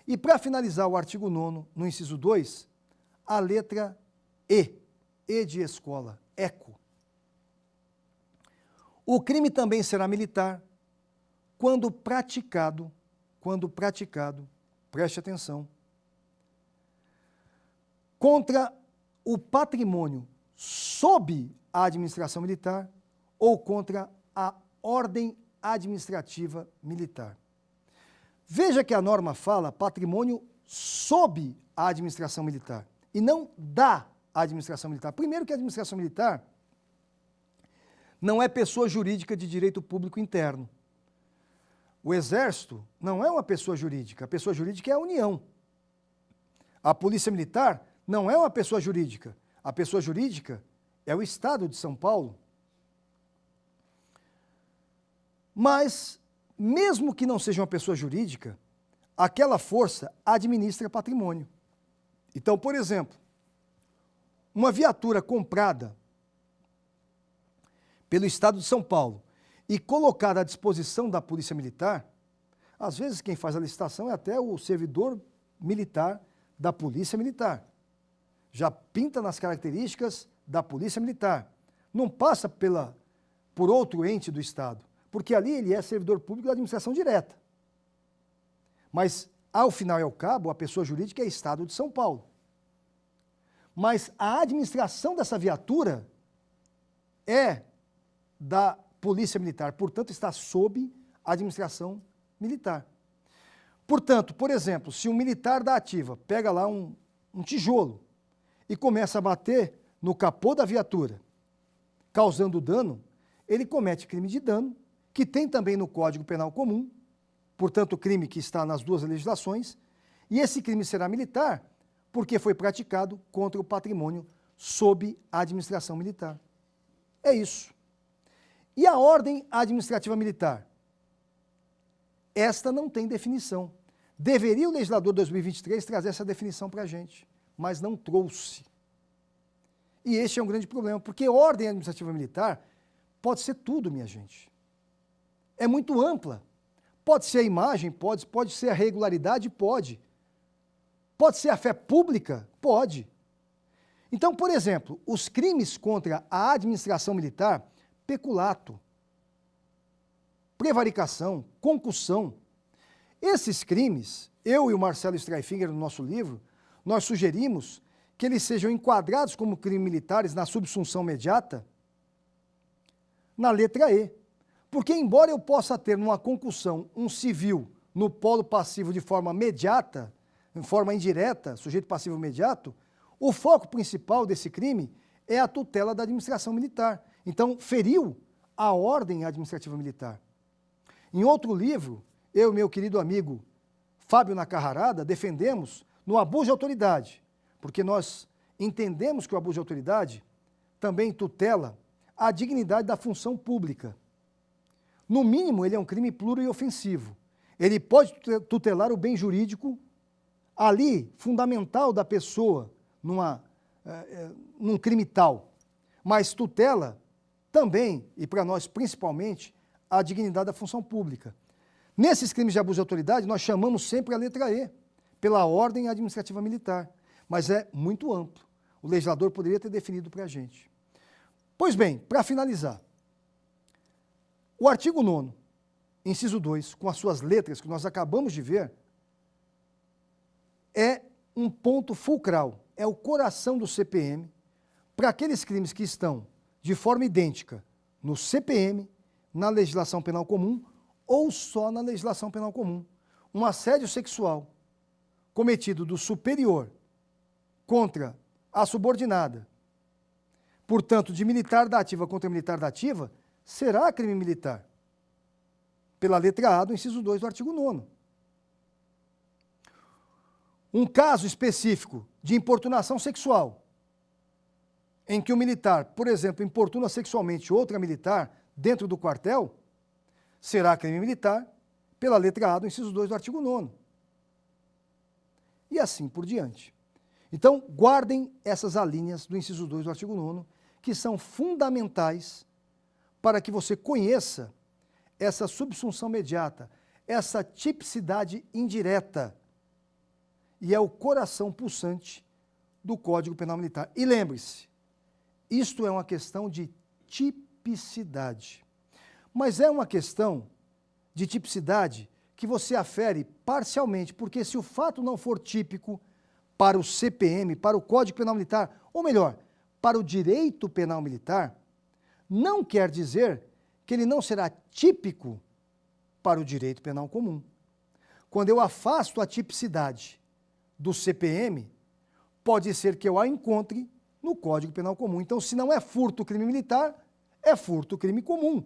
E para finalizar o artigo 9º, no inciso 2, a letra E de escola, eco. O crime também será militar quando praticado, preste atenção, contra o patrimônio sob a administração militar ou contra a ordem administrativa militar. Veja que a norma fala patrimônio sob a administração militar e não da administração militar. Primeiro que a administração militar não é pessoa jurídica de direito público interno. O Exército não é uma pessoa jurídica, a pessoa jurídica é a União. A Polícia Militar não é uma pessoa jurídica, a pessoa jurídica é o Estado de São Paulo. Mas, mesmo que não seja uma pessoa jurídica, aquela força administra patrimônio. Então, por exemplo, uma viatura comprada pelo Estado de São Paulo e colocada à disposição da Polícia Militar, às vezes quem faz a licitação é até o servidor militar da Polícia Militar. Já pinta nas características da Polícia Militar. Não passa por outro ente do Estado, porque ali ele é servidor público da administração direta. Mas, ao final e ao cabo, a pessoa jurídica é Estado de São Paulo. Mas a administração dessa viatura é da Polícia Militar, portanto, está sob a administração militar. Portanto, por exemplo, se um militar da ativa pega lá um tijolo e começa a bater no capô da viatura, causando dano, ele comete crime de dano, que tem também no Código Penal Comum, portanto, crime que está nas duas legislações, e esse crime será militar porque foi praticado contra o patrimônio sob a administração militar. É isso. E a ordem administrativa militar? Esta não tem definição. Deveria o legislador 2023 trazer essa definição para a gente, mas não trouxe. E este é um grande problema, porque ordem administrativa militar pode ser tudo, minha gente. É muito ampla. Pode ser a imagem, pode ser a regularidade, pode. Pode ser a fé pública, pode. Então, por exemplo, os crimes contra a administração militar, peculato, prevaricação, concussão, esses crimes, eu e o Marcelo Streiffinger, no nosso livro, nós sugerimos que eles sejam enquadrados como crimes militares na subsunção imediata, na letra E. Porque, embora eu possa ter numa concussão um civil no polo passivo de forma imediata, em forma indireta, sujeito passivo imediato, o foco principal desse crime é a tutela da administração militar. Então, feriu a ordem administrativa militar. Em outro livro, eu e meu querido amigo Fábio Nacarrarada defendemos no abuso de autoridade, porque nós entendemos que o abuso de autoridade também tutela a dignidade da função pública. No mínimo, ele é um crime pluro e ofensivo. Ele pode tutelar o bem jurídico ali, fundamental da pessoa, num crime tal, mas tutela também, e para nós principalmente, a dignidade da função pública. Nesses crimes de abuso de autoridade, nós chamamos sempre a letra E, pela ordem administrativa militar, mas é muito amplo. O legislador poderia ter definido para a gente. Pois bem, para finalizar, o artigo 9º, inciso 2, com as suas letras que nós acabamos de ver, é um ponto fulcral, é o coração do CPM, para aqueles crimes que estão de forma idêntica no CPM, na legislação penal comum ou só na legislação penal comum. Um assédio sexual cometido do superior contra a subordinada, portanto, de militar da ativa contra militar da ativa, será crime militar, pela letra A do inciso 2 do artigo 9º. Um caso específico de importunação sexual, em que o militar, por exemplo, importuna sexualmente outra militar dentro do quartel, será crime militar pela letra A do inciso 2 do artigo 9º. E assim por diante. Então, guardem essas alíneas do inciso 2 do artigo 9º, que são fundamentais para que você conheça essa subsunção imediata, essa tipicidade indireta, e é o coração pulsante do Código Penal Militar. E lembre-se, isto é uma questão de tipicidade. Mas é uma questão de tipicidade que você afere parcialmente, porque se o fato não for típico para o CPM, para o Código Penal Militar, ou melhor, para o direito penal militar, não quer dizer que ele não será típico para o direito penal comum. Quando eu afasto a tipicidade do CPM, pode ser que eu a encontre no Código Penal Comum. Então, se não é furto crime militar, é furto crime comum.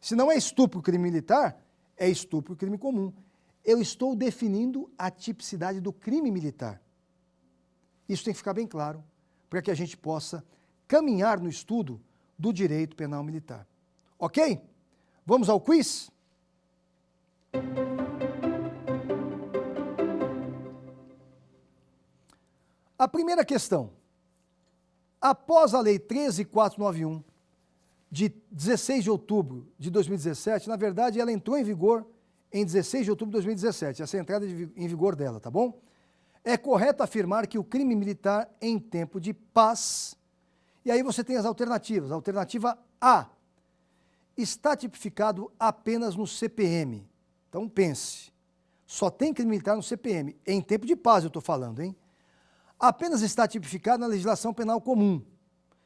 Se não é estupro crime militar, é estupro crime comum. Eu estou definindo a tipicidade do crime militar. Isso tem que ficar bem claro, para que a gente possa caminhar no estudo do direito penal militar. Ok? Vamos ao quiz? A primeira questão. Após a Lei 13.491, de 16 de outubro de 2017, na verdade, ela entrou em vigor em 16 de outubro de 2017, essa é a entrada em vigor dela, tá bom? É correto afirmar que o crime militar em tempo de paz, e aí você tem as alternativas. Alternativa A, está tipificado apenas no CPM. Então pense, só tem crime militar no CPM, em tempo de paz eu estou falando, hein? Apenas está tipificado na legislação penal comum.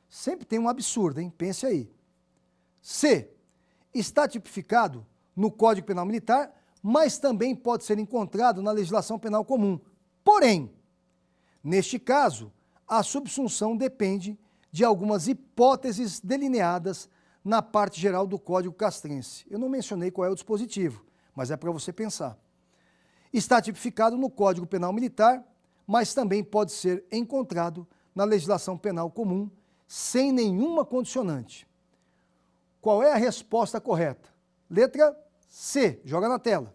Sempre tem um absurdo, hein? Pense aí. C, está tipificado no Código Penal Militar, mas também pode ser encontrado na legislação penal comum. Porém, neste caso, a subsunção depende de algumas hipóteses delineadas na parte geral do Código Castrense. Eu não mencionei qual é o dispositivo, mas é para você pensar. Está tipificado no Código Penal Militar, mas também pode ser encontrado na legislação penal comum, sem nenhuma condicionante. Qual é a resposta correta? Letra C, joga na tela.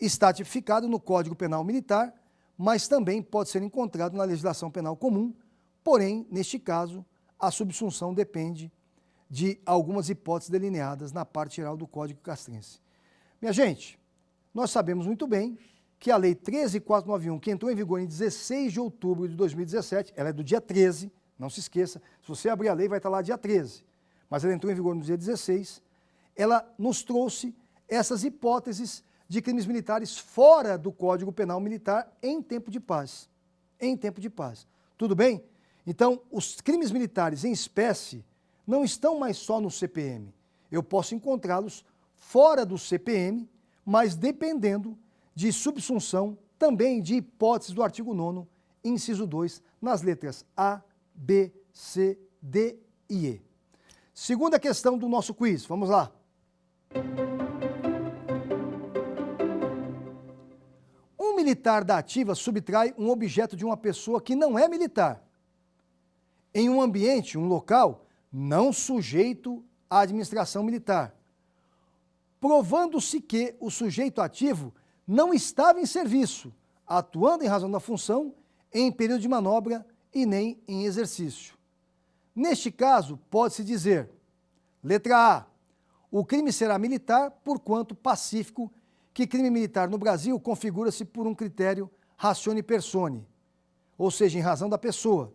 Está tipificado no Código Penal Militar, mas também pode ser encontrado na legislação penal comum, porém, neste caso, a subsunção depende de algumas hipóteses delineadas na parte geral do Código Castrense. Minha gente, nós sabemos muito bem que a Lei 13.491, que entrou em vigor em 16 de outubro de 2017, ela é do dia 13, não se esqueça, se você abrir a lei vai estar lá dia 13, mas ela entrou em vigor no dia 16, ela nos trouxe essas hipóteses de crimes militares fora do Código Penal Militar em tempo de paz. Em tempo de paz. Tudo bem? Então, os crimes militares em espécie não estão mais só no CPM. Eu posso encontrá-los fora do CPM, mas dependendo de subsunção também de hipóteses do artigo 9º, inciso 2, nas letras A, B, C, D e E. Segunda questão do nosso quiz, vamos lá. Um militar da ativa subtrai um objeto de uma pessoa que não é militar, em um ambiente, um local, não sujeito à administração militar, provando-se que o sujeito ativo não estava em serviço, atuando em razão da função, em período de manobra e nem em exercício. Neste caso, pode-se dizer, letra A, o crime será militar porquanto pacífico, que crime militar no Brasil configura-se por um critério ratione persone, ou seja, em razão da pessoa,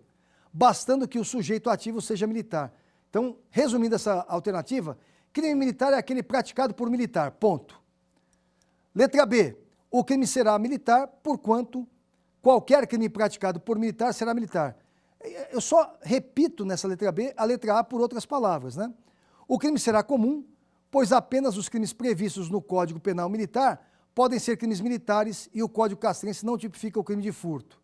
bastando que o sujeito ativo seja militar. Então, resumindo essa alternativa, crime militar é aquele praticado por militar, ponto. Letra B, o crime será militar porquanto qualquer crime praticado por militar será militar. Eu só repito nessa letra B a letra A por outras palavras, né? O crime será comum, pois apenas os crimes previstos no Código Penal Militar podem ser crimes militares e o Código Castrense não tipifica o crime de furto.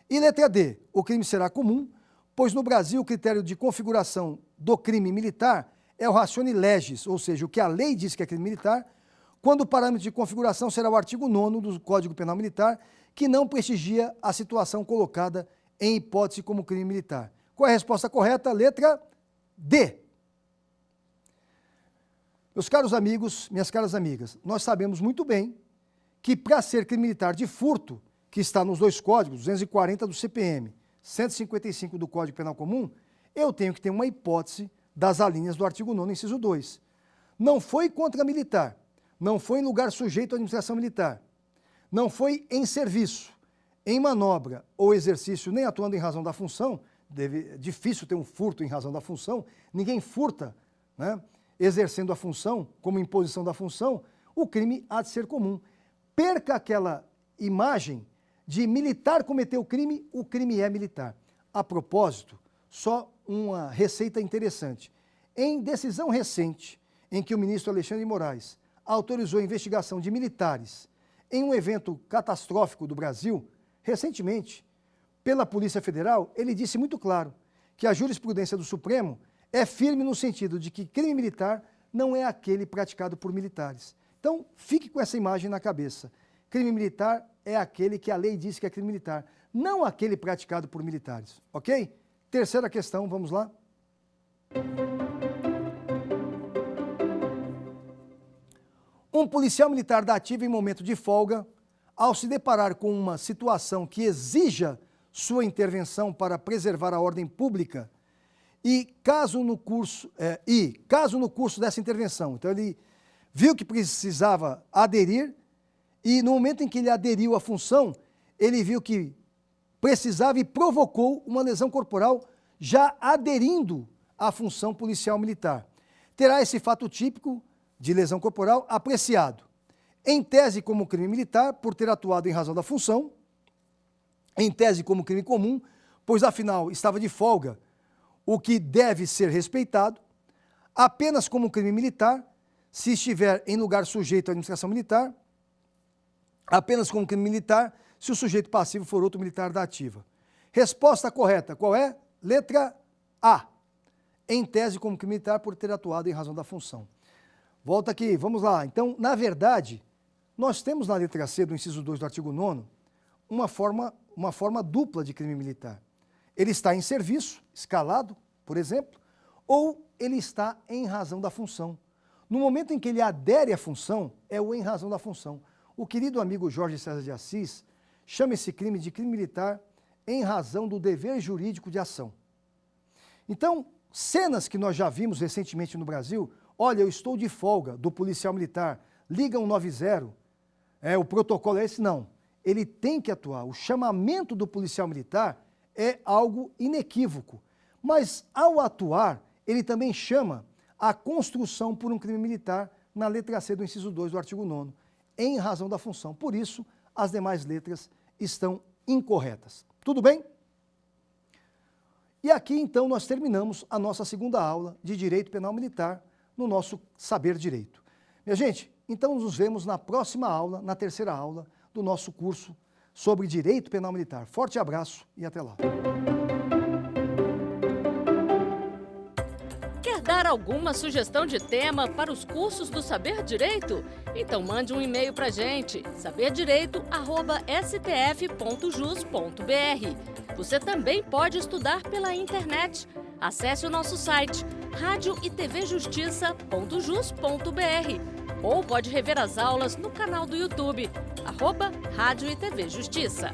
E letra D, o crime será comum, pois no Brasil o critério de configuração do crime militar é o ratione legis, ou seja, o que a lei diz que é crime militar, quando o parâmetro de configuração será o artigo 9º do Código Penal Militar, que não prestigia a situação colocada em hipótese como crime militar. Qual é a resposta correta? Letra D. Meus caros amigos, minhas caras amigas, nós sabemos muito bem que para ser crime militar de furto, que está nos dois códigos, 240 do CPM, 155 do Código Penal Comum, eu tenho que ter uma hipótese das alíneas do artigo 9º, inciso 2. Não foi contra militar, não foi em lugar sujeito à administração militar, não foi em serviço, em manobra ou exercício, nem atuando em razão da função, é difícil ter um furto em razão da função, ninguém furta, né, exercendo a função, como imposição da função, o crime há de ser comum. Perca aquela imagem de militar cometeu o crime é militar. A propósito, só uma receita interessante. Em decisão recente, em que o ministro Alexandre de Moraes autorizou a investigação de militares em um evento catastrófico do Brasil, recentemente, pela Polícia Federal, ele disse muito claro que a jurisprudência do Supremo é firme no sentido de que crime militar não é aquele praticado por militares. Então, fique com essa imagem na cabeça. Crime militar é aquele que a lei diz que é crime militar, não aquele praticado por militares, ok? Terceira questão, vamos lá. Um policial militar da ativa em momento de folga, ao se deparar com uma situação que exija sua intervenção para preservar a ordem pública, caso no curso dessa intervenção, então ele viu que precisava aderir, e no momento em que ele aderiu à função, ele viu que precisava e provocou uma lesão corporal já aderindo à função policial militar. Terá esse fato típico de lesão corporal apreciado, em tese como crime militar, por ter atuado em razão da função, em tese como crime comum, pois afinal estava de folga, o que deve ser respeitado, apenas como crime militar, se estiver em lugar sujeito à administração militar, apenas como crime militar, se o sujeito passivo for outro militar da ativa. Resposta correta, qual é? Letra A. Em tese como crime militar por ter atuado em razão da função. Volta aqui, vamos lá. Então, na verdade, nós temos na letra C do inciso 2 do artigo 9º uma forma dupla de crime militar. Ele está em serviço, escalado, por exemplo, ou ele está em razão da função. No momento em que ele adere à função, é o em razão da função. O querido amigo Jorge César de Assis chama esse crime de crime militar em razão do dever jurídico de ação. Então, cenas que nós já vimos recentemente no Brasil, olha, eu estou de folga do policial militar, liga 190, o protocolo é esse? Não. Ele tem que atuar. O chamamento do policial militar é algo inequívoco. Mas, ao atuar, ele também chama a construção por um crime militar na letra C do inciso 2 do artigo 9º, em razão da função. Por isso, as demais letras estão incorretas. Tudo bem? E aqui, então, nós terminamos a nossa segunda aula de Direito Penal Militar no nosso Saber Direito. Minha gente, então nos vemos na próxima aula, na terceira aula do nosso curso sobre Direito Penal Militar. Forte abraço e até lá. Quer dar alguma sugestão de tema para os cursos do Saber Direito? Então mande um e-mail para a gente, saberdireito@stf.jus.br. Você também pode estudar pela internet. Acesse o nosso site radioetvjustiça.jus.br ou pode rever as aulas no canal do YouTube, @Rádio e TV Justiça.